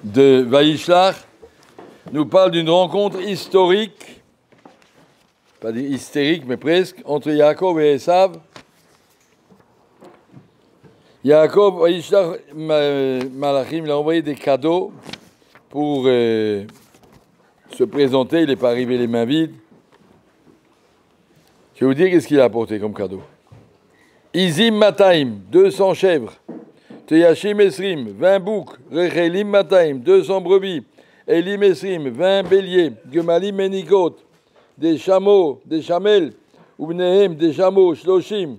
de Vaïshlach nous parle d'une rencontre historique, pas dire hystérique, mais presque, entre Yaakov et Esav. Yaakov, Vaïshlach Malachim, il a envoyé des cadeaux pour se présenter. Il n'est pas arrivé les mains vides. Je vais vous dire qu'est-ce qu'il a apporté comme cadeau. Izim Mataim, 200 chèvres. Teyashim Esrim, 20 boucs. Rechelim Mataim, 200 brebis. Elim Esrim, 20 béliers. Gemalim Menikot, des chameaux, des chamelles. Ubnehem, des chameaux. Shloshim,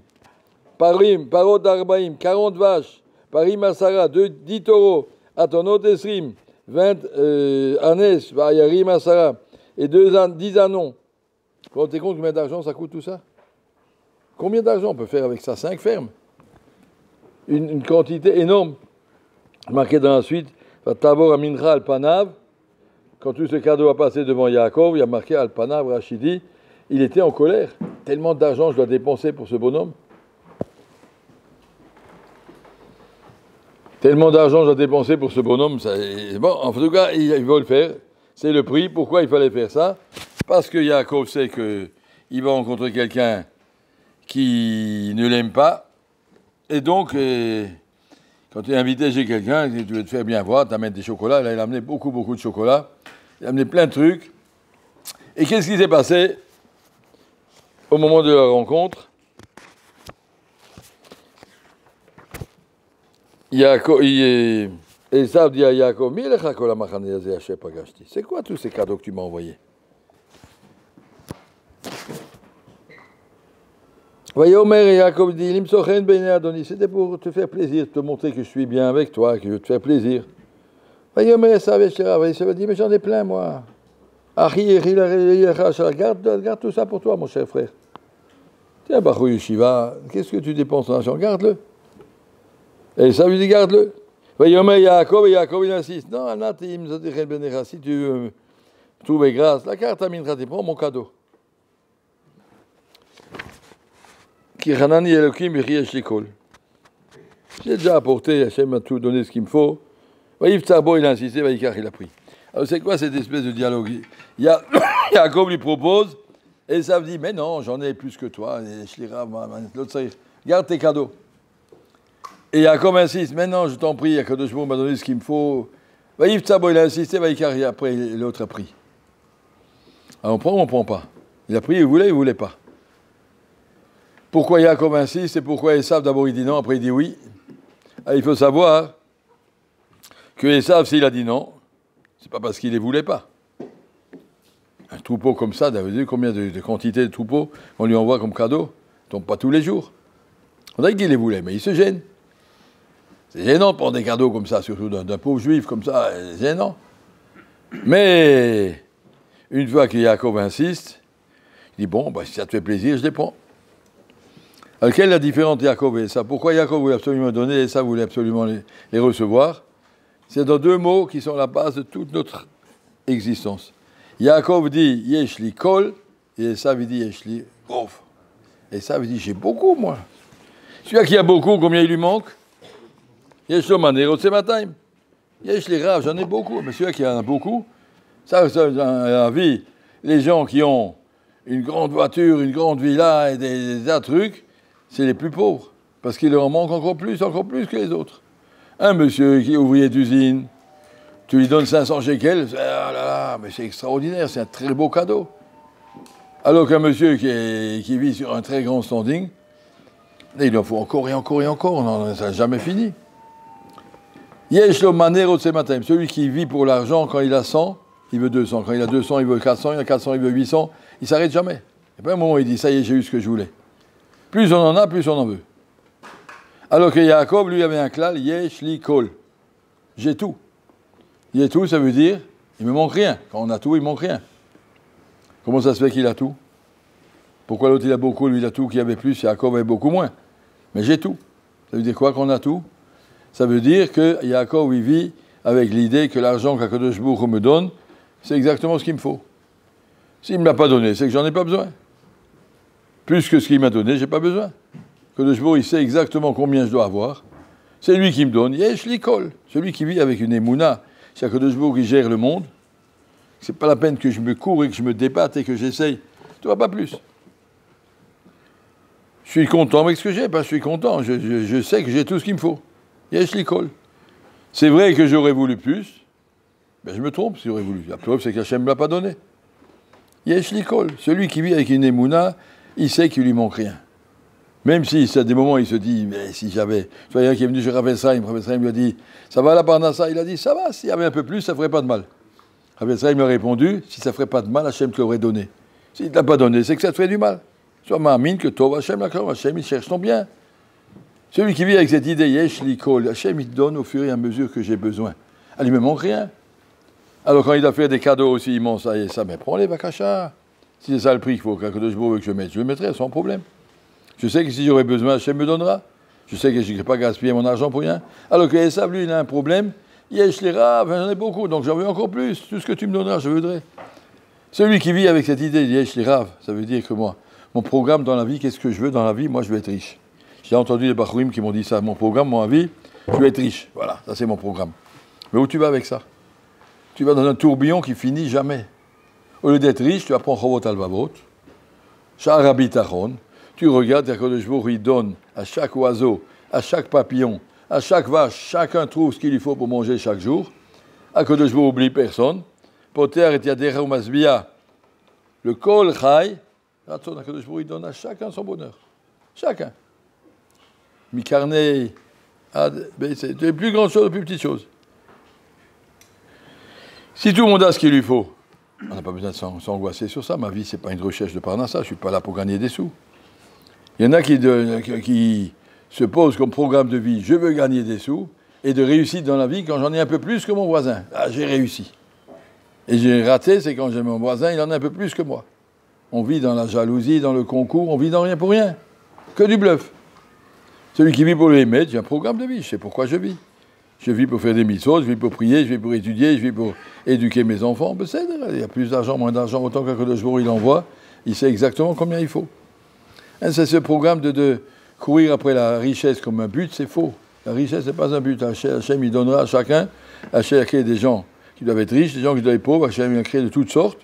Parim, Parot Arbaim, 40 vaches. Parim Asara, 10 taureaux. Atonot Esrim, 20 ânes. Vayarim Asara, et 10 anons. Vous vous rendez compte combien d'argent ça coûte tout ça? Combien d'argent on peut faire avec ça? 5 fermes. Une quantité énorme. Marqué dans la suite, Tabor Amincha Al-Panav, quand tout ce cadeau a passé devant Yaakov, il y a marqué Al-Panav, Rachidi, il était en colère. Tellement d'argent je dois dépenser pour ce bonhomme. Tellement d'argent je dois dépenser pour ce bonhomme. Ça, bon, en tout cas, il va le faire. C'est le prix. Pourquoi il fallait faire ça? Parce que Yaakov sait qu'il va rencontrer quelqu'un qui ne l'aime pas. Et donc, quand tu es invité chez quelqu'un, tu veux te faire bien voir, tu amènes des chocolats. Là, il a amené beaucoup de chocolats. Il a amené plein de trucs. Et qu'est-ce qui s'est passé au moment de la rencontre? Esav dit à Yaakov, c'est quoi tous ces cadeaux que tu m'as envoyés? Vayomer et Yaakov dit, c'était pour te faire plaisir, te montrer que je suis bien avec toi, que je veux te faire plaisir. Vayomer Esav dit, mais j'en ai plein moi. Garde tout ça pour toi, mon cher frère. Tiens, Bachou Yeshiva, qu'est-ce que tu dépenses en argent? Garde-le. Et Esav lui dit, garde-le. Vayomer Yaakov, et Yaakov il insiste, non, si tu veux me trouver grâce, la carte à Mincha, prends mon cadeau. J'ai déjà apporté, Hachem m'a tout donné ce qu'il me faut. Vaïf Tsarbo, il a insisté, Vaïkar, il a pris. Alors c'est quoi cette espèce de dialogue? Yaakov lui propose, et Esav dit, mais non, j'en ai plus que toi, garde tes cadeaux. Et Yaakov insiste, mais non, je t'en prie, Akadosh Baruch Hu m'a donné ce qu'il me faut. Vaïf Tsarbo, il a insisté, Vaïkar, après l'autre a pris. Alors on prend ou on ne prend pas? Il a pris, il voulait pas. Pourquoi Yaakov insiste et pourquoi Esav d'abord il dit non, après il dit oui? Alors, il faut savoir que Esav, s'il a dit non, c'est pas parce qu'il ne les voulait pas. Un troupeau comme ça, vous savez combien de quantité de troupeaux on lui envoie comme cadeau? Ne tombe pas tous les jours. On dirait qu'il les voulait, mais il se gêne. C'est gênant de prendre des cadeaux comme ça, surtout d'un pauvre juif comme ça, c'est gênant. Mais une fois que Yaakov insiste, il dit bon, si ça te fait plaisir, je les prends. Alors, quelle est la différence entre Yaakov et Esav? Pourquoi Yaakov voulait absolument donner et Esav voulait absolument les recevoir? C'est dans deux mots qui sont la base de toute notre existence. Yaakov dit « Yeshli kol » et Esav dit « Yeshli rov ». Esav dit « J'ai beaucoup, moi ». Celui qui a beaucoup, combien il lui manque? Yeshlo manero tsematim. Yeshli rav, j'en ai beaucoup. Mais celui qui en a beaucoup, ça dans la vie, les gens qui ont une grande voiture, une grande villa et des trucs, c'est les plus pauvres, parce qu'il leur en manque encore plus que les autres. Un monsieur qui est ouvrier d'usine, tu lui donnes 500 shekels, ah là là, mais c'est extraordinaire, c'est un très beau cadeau. Alors qu'un monsieur qui vit sur un très grand standing, il en faut encore et encore et encore, ça n'a jamais fini. Yeshlo manero tsematim, celui qui vit pour l'argent, quand il a 100, il veut 200, quand il a 200, il veut 400, il a 400, il veut 800, il ne s'arrête jamais. Il n'y a pas un moment où il dit, ça y est, j'ai eu ce que je voulais. Plus on en a, plus on en veut. Alors que Yaakov, lui, avait un klal, yesh li kol. J'ai tout. J'ai tout, ça veut dire, il ne me manque rien. Quand on a tout, il ne manque rien. Comment ça se fait qu'il a tout? Pourquoi l'autre, il a beaucoup, lui, il a tout, qu'il y avait plus, Yaakov avait beaucoup moins? Mais j'ai tout. Ça veut dire quoi qu'on a tout? Ça veut dire que Yaakov, il vit avec l'idée que l'argent qu'Akadosh Baruch Hu me donne, c'est exactement ce qu'il me faut. S'il ne me l'a pas donné, c'est que j'en ai pas besoin. Plus que ce qu'il m'a donné, j'ai pas besoin. Akadosh Baruch Hu, il sait exactement combien je dois avoir. C'est lui qui me donne. Yesh li kol. Celui qui vit avec une émouna, c'est Akadosh Baruch Hu qui gère le monde. C'est pas la peine que je me cours et que je me débatte et que j'essaye. Tu vois, pas plus. Je suis content avec ce que j'ai, je suis content. Je sais que j'ai tout ce qu'il me faut. Yesh likol. C'est vrai que j'aurais voulu plus, mais je me trompe si j'aurais voulu. La preuve, c'est qu'Hachem ne me l'a pas donné. Yesh likol. Celui qui vit avec une émouna, il sait qu'il lui manque rien. Même si, à des moments, il se dit, mais si j'avais... Tu vois, il y a un qui est venu chez Rav Esraïm lui a dit, ça va la parnassa? Il a dit, ça va, s'il y avait un peu plus, ça ne ferait pas de mal. Rav Esraïm lui a répondu, si ça ne ferait pas de mal, Hachem te l'aurait donné. S'il ne te l'a pas donné, c'est que ça te ferait du mal. Sois ma'amine que Tov Hachem l'akram, Hachem il cherche ton bien. Celui qui vit avec cette idée, Yesh likol, Hachem il te donne au fur et à mesure que j'ai besoin. Elle ne me manque rien. Alors quand il a fait des cadeaux aussi immenses, ça mais prends-les, Vakasha. Si c'est ça le prix qu'il faut que je mette, je le mettrai sans problème. Je sais que si j'aurais besoin, Hachem me donnera. Je sais que je ne vais pas gaspiller mon argent pour rien. Alors que Esav, lui, il a un problème. Yesh li rav, j'en ai beaucoup, donc j'en veux encore plus. Tout ce que tu me donneras, je voudrais. Celui qui vit avec cette idée, Yesh li rav, ça veut dire que moi, mon programme dans la vie, qu'est-ce que je veux dans la vie? Moi, je veux être riche. J'ai entendu les Bachurim qui m'ont dit ça. Mon programme, mon vie, je veux être riche. Voilà, ça c'est mon programme. Mais où tu vas avec ça? Tu vas dans un tourbillon qui finit jamais. Au lieu d'être riche, tu apprends Chovot Alvavot, Sha'ar HaBitachon. Tu regardes, Akadosh Baruch Hu, il donne à chaque oiseau, à chaque papillon, à chaque vache, chacun trouve ce qu'il lui faut pour manger chaque jour. Akadosh Baruch Hu oublie personne. Poter et Yadecha Umasbia. Le Kol Chai. Akadosh Baruch Hu, il donne à chacun son bonheur. Chacun. Mi-carné, c'est les plus grandes choses, les plus petites choses. Si tout le monde a ce qu'il lui faut, on n'a pas besoin de s'angoisser sur ça. Ma vie, ce n'est pas une recherche de parnassa, je ne suis pas là pour gagner des sous. Il y en a qui se posent comme programme de vie, je veux gagner des sous, et de réussite dans la vie quand j'en ai un peu plus que mon voisin. Ah, j'ai réussi. Et j'ai raté, c'est quand j'ai mon voisin, il en a un peu plus que moi. On vit dans la jalousie, dans le concours, on vit dans rien pour rien. Que du bluff. Celui qui vit pour le émettre, j'ai un programme de vie, je sais pourquoi je vis. Je vis pour faire des mitzvot, je vis pour prier, je vis pour étudier, je vis pour éduquer mes enfants. Il y a plus d'argent, moins d'argent, autant qu'Akadosh Baruch Hu il envoie, il sait exactement combien il faut. C'est ce programme de courir après la richesse comme un but, c'est faux. La richesse, ce n'est pas un but. Hachem, il donnera à chacun. Hachem a créé des gens qui doivent être riches, des gens qui doivent être pauvres. Hachem, il a créé de toutes sortes.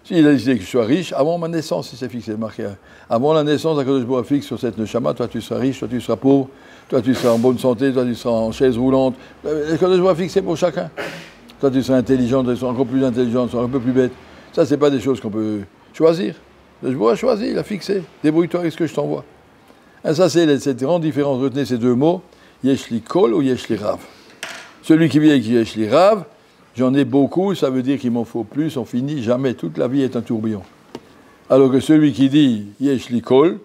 S'il a décidé que je sois riche, avant ma naissance, il s'est fixé, marqué. Avant la naissance, Akadosh Baruch Hu fixe sur cette neshama, toi tu seras riche, toi tu seras pauvre, toi tu seras en bonne santé, toi tu seras en chaise roulante. Akadosh Baruch Hu fixé pour chacun. Toi tu seras intelligent, toi tu seras encore plus intelligent, tu seras un peu plus bête. Ça, c'est pas des choses qu'on peut choisir. Akadosh Baruch Hu a choisi, il a fixé. Débrouille-toi avec ce que je t'envoie. Et ça, c'est cette grande différence. Retenez ces deux mots, Yesh li kol ou Yesh li rav. Celui qui vit avec Yesh li rav, j'en ai beaucoup, ça veut dire qu'il m'en faut plus, on finit jamais. Toute la vie est un tourbillon. Alors que celui qui dit Yesh li kol,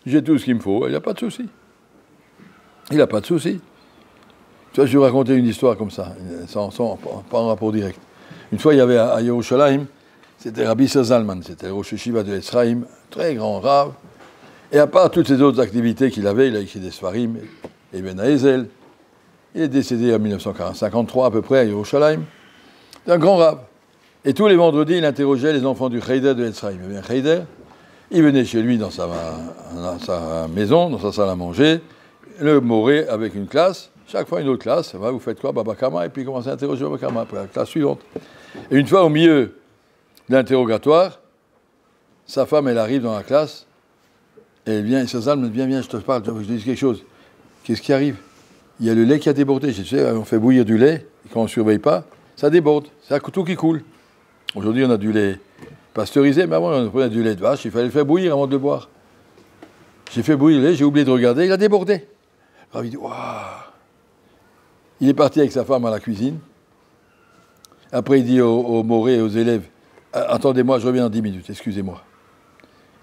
j'ai tout ce qu'il me faut, il n'a pas de souci. Il n'a pas de souci. Tu vois, je vais vous raconter une histoire comme ça, pas en rapport direct. Une fois, il y avait à Yerushalayim, c'était Rabbi Zalman, c'était le Rosh Yeshiva de Etzraïm, très grand rave. Et à part toutes ces autres activités qu'il avait, il a écrit des Sfarim, et Ben Haezel. Il est décédé en 1953 à peu près à Yerushalayim. C'est un grand rave. Et tous les vendredis, il interrogeait les enfants du Cheder de Etzraïm. Il y avait un Cheder, il venait chez lui dans sa maison, dans sa salle à manger, le moré avec une classe, chaque fois une autre classe. Vous faites quoi, Baba Kama? Et puis il commençait à interroger Baba Kama, après la classe suivante. Et une fois au milieu de l'interrogatoire, sa femme, elle arrive dans la classe, et elle vient, et sa me dit, viens, je te parle, je te dis quelque chose. Qu'est-ce qui arrive? Il y a le lait qui a débordé. Je sais, on fait bouillir du lait, et quand on ne surveille pas, ça déborde. C'est un couteau qui coule. Aujourd'hui, on a du lait pasteurisé, mais avant, on prenait du lait de vache, il fallait le faire bouillir avant de le boire. J'ai fait bouillir le lait, j'ai oublié de regarder, il a débordé. Alors il dit, waouh! Il est parti avec sa femme à la cuisine. Après, il dit aux morés et aux élèves, attendez-moi, je reviens dans 10 minutes, excusez-moi.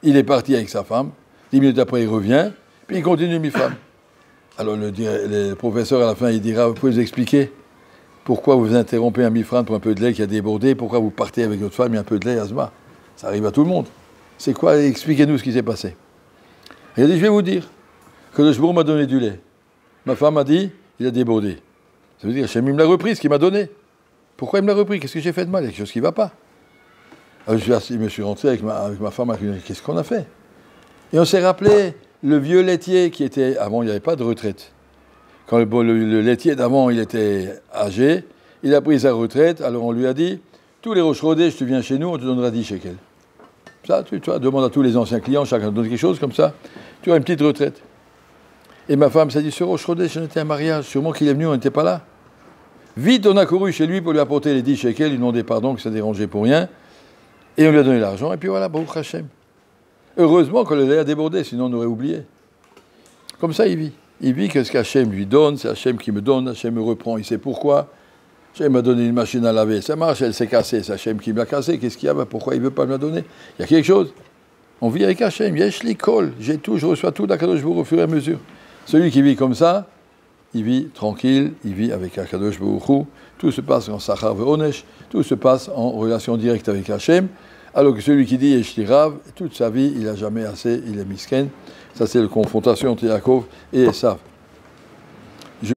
Il est parti avec sa femme. 10 minutes après, il revient, puis il continue mi-femme. Alors le professeur, à la fin, il dira, vous pouvez vous expliquer pourquoi vous interrompez un mi-femme pour un peu de lait qui a débordé, pourquoi vous partez avec votre femme et un peu de lait, Asma? Ça arrive à tout le monde. C'est quoi? Expliquez-nous ce qui s'est passé. Il a dit, je vais vous dire, que le Shbour m'a donné du lait. Ma femme a dit, il a débordé. Ça veut dire, Hachem, il me l'a repris, ce qu'il m'a donné. Pourquoi il me l'a repris? Qu'est-ce que j'ai fait de mal? Il y a quelque chose qui ne va pas. Alors je me suis rentré avec ma femme, qu'est-ce qu'on a fait? Et on s'est rappelé le vieux laitier qui était... Avant, il n'y avait pas de retraite. Quand le laitier d'avant, il était âgé, il a pris sa retraite, alors on lui a dit, tous les Rosh Chodesh, tu viens chez nous, on te donnera 10 shekels. Ça, tu vois, demande à tous les anciens clients, chacun donne quelque chose comme ça, tu auras une petite retraite. Et ma femme s'est dit, ce Rosh Chodesh, on était à un mariage, sûrement qu'il est venu, on n'était pas là. Vite, on a couru chez lui pour lui apporter les 10 shekels, lui demander pardon, que ça dérangeait pour rien, et on lui a donné l'argent, et puis voilà, Baruch Hashem. Heureusement que le lait a débordé, sinon on aurait oublié. Comme ça, il vit. Il vit que ce qu'Hachem lui donne, c'est Hachem qui me donne, Hachem me reprend, il sait pourquoi. Hachem m'a donné une machine à laver, ça marche, elle s'est cassée, c'est Hachem qui me l'a cassée, qu'est-ce qu'il y a? Pourquoi il ne veut pas me la donner? Il y a quelque chose. On vit avec Hachem, yesh li kol, j'ai tout, je reçois tout d'Akadosh Baruch Hu au fur et à mesure. Celui qui vit comme ça, il vit tranquille, il vit avec Akadosh Baruch Hu, tout se passe en Sachar ve'onesh, tout se passe en relation directe avec Hachem, alors que celui qui dit yesh li rav, toute sa vie, il n'a jamais assez, il est misken. Ça c'est la confrontation entre Yaakov et Esav.